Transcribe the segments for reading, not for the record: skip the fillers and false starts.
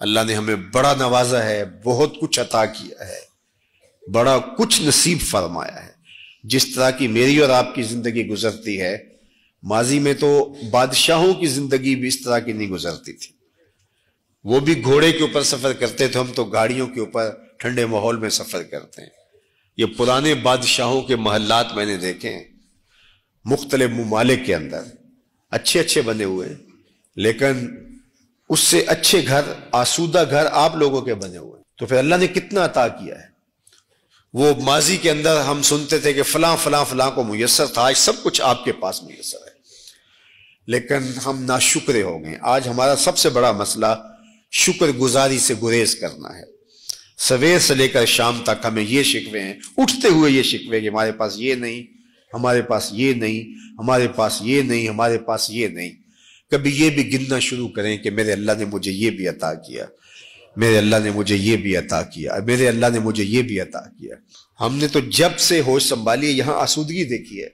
اللہ نے ہمیں بڑا نوازا ہے، بہت کچھ عطا کیا ہے، بڑا کچھ نصیب فرمایا ہے۔ جس طرح کی میری اور آپ کی زندگی گزرتی ہے، ماضی میں تو بادشاہوں کی زندگی بھی اس طرح کی نہیں گزرتی تھی۔ وہ بھی گھوڑے کے اوپر سفر کرتے تھے، ہم تو گاڑیوں کے اوپر ٹھنڈے ماحول میں سفر کرتے ہیں۔ یہ پرانے بادشاہوں کے محلات میں نے دیکھے ہیں، مختلف ممالک کے اندر اچھے اچھے بنے ہوئے، لیکن اس سے اچھے گھر، آسودہ گھر آپ لوگوں کے بنے ہوئے۔ تو پھر اللہ نے کتنا عطا کیا ہے۔ وہ ماضی کے اندر ہم سنتے تھے کہ فلاں فلاں فلاں کو میسر تھا، آج سب کچھ آپ کے پاس میسر ہے، لیکن ہم ناشکرے ہو گئے۔ آج ہمارا سب سے بڑا مسئلہ شکر گزاری سے گریز کرنا ہے۔ سویر سے لے کر شام تک ہمیں یہ شکوے ہیں، اٹھتے ہوئے یہ شکوے کہ ہمارے پاس یہ نہیں، ہمارے پاس یہ نہیں، ہمارے پاس یہ نہیں، ہمارے پاس یہ نہیں۔ کبھی یہ بھی گننا شروع کریں کہ میرے اللہ نے مجھے یہ بھی عطا کیا، میرے اللہ نے مجھے یہ بھی عطا کیا، میرے اللہ نے مجھے یہ بھی عطا کیا۔ ہم نے تو جب سے ہوش سنبھالی ہے یہاں آسودگی دیکھی ہے۔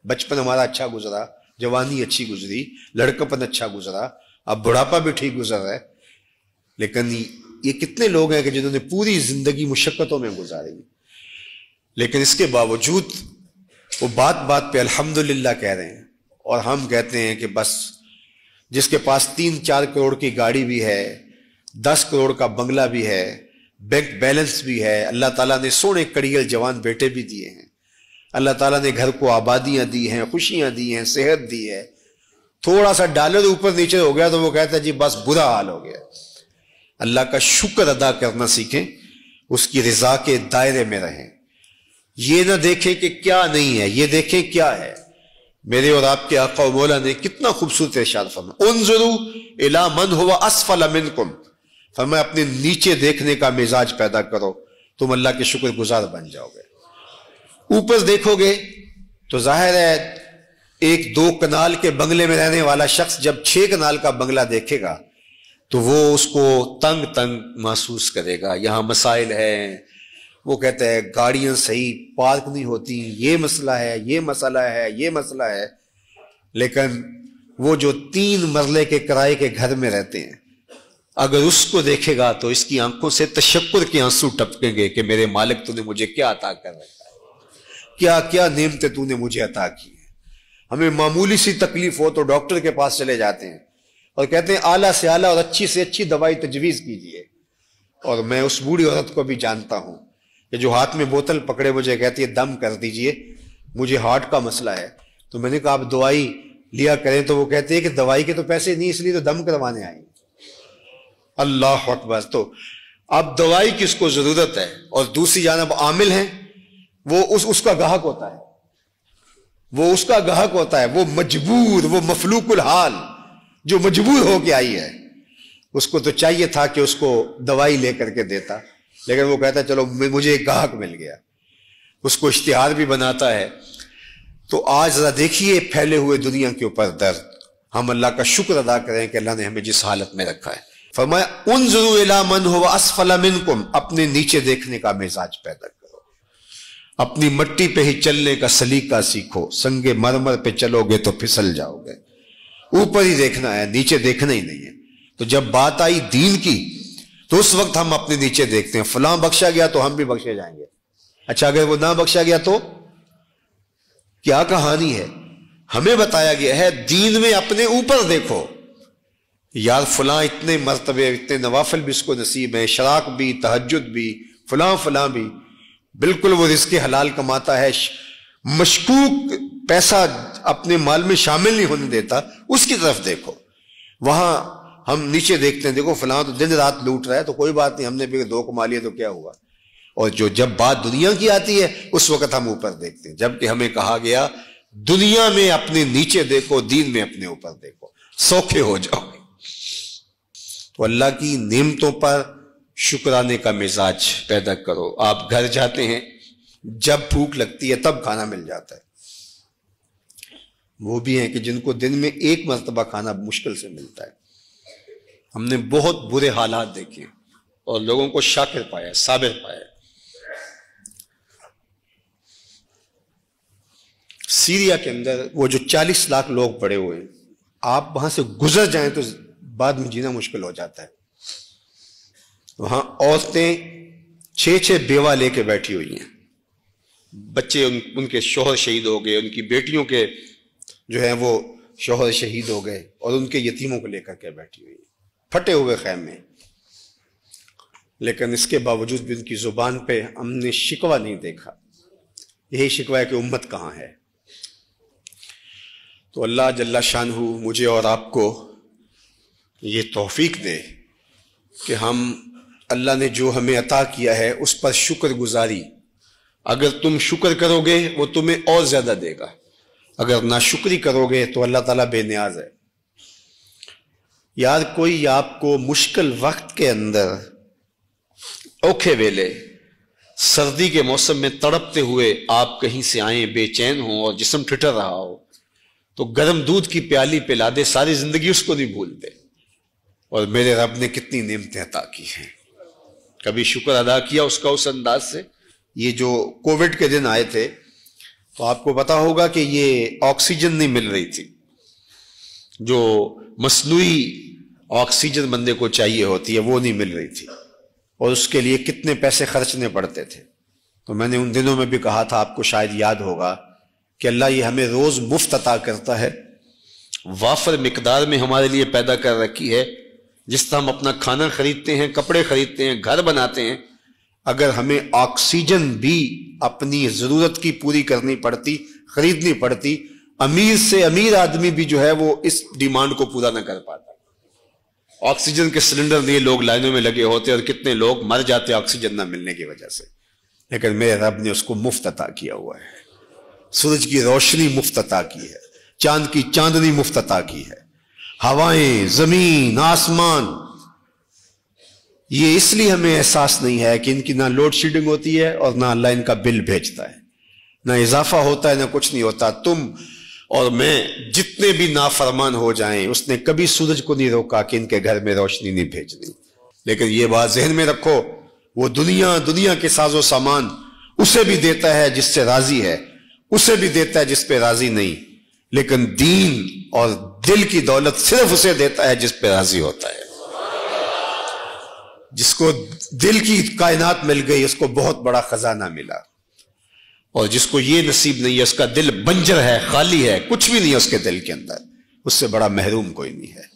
بچپن ہمارا اچھا گزرا، جوانی اچھی گزری، لڑکپن اچھا گزرا، اب بڑھاپا بھی ٹھیک گزر رہا ہے، لیکن یہ کتنے لوگ ہیں کہ جنہوں نے پوری زندگی مشقتوں میں گزاری، لیکن اس کے باوجود وہ بات بات پہ الحمدللہ کہہ رہے ہیں، اور ہم کہتے ہیں کہ بس جس کے پاس 3-4 کروڑ کی گاڑی بھی ہے، 10 کروڑ کا بنگلہ بھی ہے، بینک بیلنس بھی ہے، اللہ تعالیٰ نے سونے کڑیل جوان بیٹے بھی دیے ہیں، اللہ تعالیٰ نے گھر کو آبادیاں دی ہیں، خوشیاں دی ہیں، صحت دی ہے، تھوڑا سا ڈالر اوپر نیچے ہو گیا تو وہ کہتا ہے جی بس برا حال ہو گیا۔ اللہ کا شکر ادا کرنا سیکھیں، اس کی رضا کے دائرے میں رہیں، یہ نہ دیکھیں کہ کیا نہیں ہے، یہ دیکھیں کیا ہے۔ میرے اور آپ کے آقا و مولا نے کتنا خوبصورت ارشاد فرمایا، انظروا الی من هو اسفل منکم، فرمایا اپنے نیچے دیکھنے کا مزاج پیدا کرو، تم اللہ کے شکر گزار بن جاؤ گے۔ اوپر دیکھو گے تو ظاہر ہے 1-2 کنال کے بنگلے میں رہنے والا شخص جب 6 کنال کا بنگلہ دیکھے گا تو وہ اس کو تنگ تنگ محسوس کرے گا، یہاں مسائل ہیں، وہ کہتا ہے گاڑیاں صحیح پارک نہیں ہوتی، یہ مسئلہ ہے، یہ مسئلہ ہے، یہ مسئلہ ہے۔ لیکن وہ جو 3 مرلے کے کرائے کے گھر میں رہتے ہیں، اگر اس کو دیکھے گا تو اس کی آنکھوں سے تشکر کے آنسو ٹپکیں گے کہ میرے مالک تو نے مجھے کیا عطا کر رکھا ہے، کیا کیا نعمتیں تو نے مجھے عطا کی ہیں۔ ہمیں معمولی سی تکلیف ہو تو ڈاکٹر کے پاس چلے جاتے ہیں اور کہتے ہیں اعلیٰ سے اعلیٰ اور اچھی سے اچھی دوائی تجویز کیجیے، اور میں اس بوڑھی عورت کو بھی جانتا ہوں کہ جو ہاتھ میں بوتل پکڑے مجھے کہتی ہے دم کر دیجئے، مجھے ہارٹ کا مسئلہ ہے، تو میں نے کہا آپ دوائی لیا کریں، تو وہ کہتے ہیں کہ دوائی کے تو پیسے نہیں، اس لیے تو دم کروانے آئیں۔ اللہ اکبر! تو اب دوائی کس کو ضرورت ہے، اور دوسری جانب عامل ہیں، وہ اس کا گاہک ہوتا ہے، وہ اس کا گاہک ہوتا ہے، وہ مجبور، وہ مفلوق الحال جو مجبور ہو کے آئی ہے، اس کو تو چاہیے تھا کہ اس کو دوائی لے کر کے دیتا، لیکن وہ کہتا ہے چلو مجھے ایک گاہک مل گیا، اس کو اشتہار بھی بناتا ہے۔ تو آج ذرا دیکھیے پھیلے ہوئے دنیا کے اوپر درد، ہم اللہ کا شکر ادا کریں کہ اللہ نے ہمیں جس حالت میں رکھا ہے۔ فرمایا انظروا الی من هو اسفل منکم، اپنے نیچے دیکھنے کا مزاج پیدا کرو، اپنی مٹی پہ ہی چلنے کا سلیقہ سیکھو، سنگ مرمر پہ چلو گے تو پھسل جاؤ گے، اوپر ہی دیکھنا ہے، نیچے دیکھنا ہی نہیں ہے۔ تو جب بات آئی دین کی تو اس وقت ہم اپنے نیچے دیکھتے ہیں، فلاں بخشا گیا تو ہم بھی بخشے جائیں گے، اچھا اگر وہ نہ بخشا گیا تو کیا کہانی ہے؟ ہمیں بتایا گیا ہے دین میں اپنے اوپر دیکھو، یار فلاں اتنے مرتبے، اتنے نوافل بھی اس کو نصیب ہے، شراک بھی، تہجد بھی، فلاں فلاں بھی، بالکل وہ رزق حلال کماتا ہے، مشکوک پیسہ اپنے مال میں شامل نہیں ہونے دیتا، اس کی طرف دیکھو۔ وہاں ہم نیچے دیکھتے ہیں، دیکھو فلاں تو دن رات لوٹ رہا ہے، تو کوئی بات نہیں، ہم نے بھی 2 کما لیے تو کیا ہوا۔ اور جب بات دنیا کی آتی ہے اس وقت ہم اوپر دیکھتے ہیں، جبکہ ہمیں کہا گیا دنیا میں اپنے نیچے دیکھو، دین میں اپنے اوپر دیکھو، سوکھے ہو جاؤ گے۔ تو اللہ کی نعمتوں پر شکرانے کا مزاج پیدا کرو۔ آپ گھر جاتے ہیں، جب بھوک لگتی ہے تب کھانا مل جاتا ہے، وہ بھی ہیں کہ جن کو دن میں 1 مرتبہ کھانا مشکل سے ملتا ہے۔ ہم نے بہت برے حالات دیکھے اور لوگوں کو شاکر پایا، صابر پایا۔ سیریا کے اندر وہ جو 40 لاکھ لوگ پڑے ہوئے ہیں، آپ وہاں سے گزر جائیں تو بعد میں جینا مشکل ہو جاتا ہے۔ وہاں عورتیں 6 بیوہ لے کے بیٹھی ہوئی ہیں، بچے ان کے شوہر شہید ہو گئے، ان کی بیٹیوں کے جو ہیں وہ شوہر شہید ہو گئے، اور ان کے یتیموں کو لے کر کے بیٹھی ہوئی ہیں پھٹے ہوئے خیمے، لیکن اس کے باوجود بھی ان کی زبان پہ ہم نے شکوہ نہیں دیکھا۔ یہی شکوہ ہے کہ امت کہاں ہے۔ تو اللہ جل شانہ مجھے اور آپ کو یہ توفیق دے کہ ہم اللہ نے جو ہمیں عطا کیا ہے اس پر شکر گزاری، اگر تم شکر کرو گے وہ تمہیں اور زیادہ دے گا، اگر ناشکری کرو گے تو اللہ تعالیٰ بے نیاز ہے۔ یار کوئی آپ کو مشکل وقت کے اندر، اوکھے ویلے، سردی کے موسم میں تڑپتے ہوئے آپ کہیں سے آئیں، بے چین ہوں اور جسم ٹھٹر رہا ہو، تو گرم دودھ کی پیالی پلا دے، ساری زندگی اس کو نہیں بھولتے۔ اور میرے رب نے کتنی نعمتیں عطا کی ہیں، کبھی شکر ادا کیا اس کا اس انداز سے۔ یہ جو کووڈ کے دن آئے تھے تو آپ کو پتا ہوگا کہ یہ آکسیجن نہیں مل رہی تھی، جو مصنوعی آکسیجن بندے کو چاہیے ہوتی ہے وہ نہیں مل رہی تھی، اور اس کے لیے کتنے پیسے خرچنے پڑتے تھے۔ تو میں نے ان دنوں میں بھی کہا تھا، آپ کو شاید یاد ہوگا، کہ اللہ یہ ہمیں روز مفت عطا کرتا ہے، وافر مقدار میں ہمارے لیے پیدا کر رکھی ہے، جس طرح ہم اپنا کھانا خریدتے ہیں، کپڑے خریدتے ہیں، گھر بناتے ہیں، اگر ہمیں آکسیجن بھی اپنی ضرورت کی پوری کرنی پڑتی، خریدنی پڑتی، امیر سے امیر آدمی بھی جو ہے وہ اس ڈیمانڈ کو پورا نہ کر پاتا۔ آکسیجن کے سلنڈر لیے لوگ لائنوں میں لگے ہوتے اور کتنے لوگ مر جاتے آکسیجن نہ ملنے کی وجہ سے، لیکن میرے رب نے اس کو مفت عطا کیا ہوا ہے۔ سورج کی روشنی مفت عطا کی ہے، چاند کی چاندنی مفت عطا کی ہے، ہوائیں، زمین، آسمان۔ یہ اس لیے ہمیں احساس نہیں ہے کہ ان کی نہ لوڈ شیڈنگ ہوتی ہے اور نہ اللہ ان کا بل بھیجتا ہے، نہ اضافہ ہوتا ہے، نہ کچھ نہیں ہوتا۔ تم اور میں جتنے بھی نافرمان ہو جائیں، اس نے کبھی سورج کو نہیں روکا کہ ان کے گھر میں روشنی نہیں بھیجنی۔ لیکن یہ بات ذہن میں رکھو، وہ دنیا کے ساز و سامان اسے بھی دیتا ہے جس سے راضی ہے، اسے بھی دیتا ہے جس پہ راضی نہیں، لیکن دین اور دل کی دولت صرف اسے دیتا ہے جس پہ راضی ہوتا ہے۔ جس کو دل کی کائنات مل گئی اس کو بہت بڑا خزانہ ملا، اور جس کو یہ نصیب نہیں ہے، اس کا دل بنجر ہے، خالی ہے، کچھ بھی نہیں ہے اس کے دل کے اندر، اس سے بڑا محروم کوئی نہیں ہے۔